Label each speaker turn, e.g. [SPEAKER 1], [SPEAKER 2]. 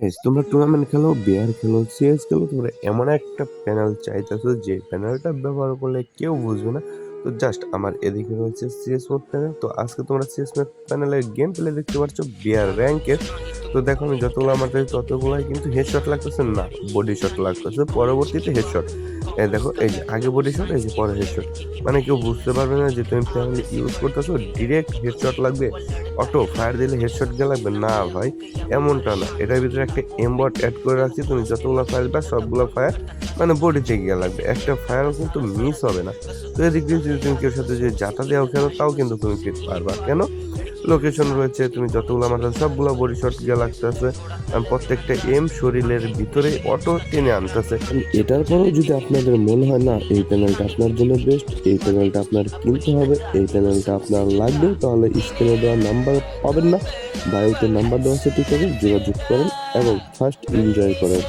[SPEAKER 1] Guys তোমরা tournament খেলো, বিয়ার খেলো, সিএস খেলো, তোমরা এমন একটা প্যানেল চাইতেছো যে প্যানেলটা ব্যবহার করলে কেউ বুঝবে না। তো জাস্ট আমার এদিকে রয়েছে সিএস মোড প্যানেল। তো আজকে তোমরা সিএস মোড প্যানেলের গেম প্লে দেখতে পাচ্ছ বিয়ার র্যাঙ্কের। তো দেখো আমি যতগুলো আমার কাছে ততগুলাই কিন্তু হেডশট লাগতেছে না, বডি শট লাগতেছে, পরবর্তীতে হেডশট। এই দেখো, এই যে আগে বডি শট, এই যে পরে হেডশট। মানে কেউ বুঝতে পারবে না যে তুমি প্যানেল ইউজ করতেছো ডিরেক্ট হেডশট লাগবে, অটো ফায়ার দিলে হেডশট গিয়ে লাগবে না ভাই, এমনটা না। এটার ভিতরে একটা এমবট অ্যাড করে রাখছি, তুমি যতগুলো ফায়ার দিবা সবগুলো ফায়ার মানে বডিতে গিয়ে লাগবে, একটা ফায়ারও কিন্তু মিস হবে না। তো এদিক দিয়ে যদি তুমি কেউ সাথে যে যাতা দেওয়া খেলো তাও কিন্তু তুমি ফিট পারবা। কেন? লোকেশন রয়েছে, তুমি যতগুলো মারবে সবগুলো বডি শট গিয়ে লাগতেছে, প্রত্যেকটা এম শরীরের ভিতরে অটো টেনে আনতেছে। এটার পরেও যদি আপনাদের মনে হয় না এই প্যানেলটা আপনার জন্য বেস্ট, এই প্যানেলটা আপনার কিনতে হবে, এই প্যানেলটা আপনার লাগবে, তাহলে স্ক্রিনে দেওয়া নাম্বার পাবেন না, বায়োতে নাম্বার দেওয়া আছে, ঠিক আছে, যোগাযোগ করেন এবং ফার্স্ট এনজয় করেন।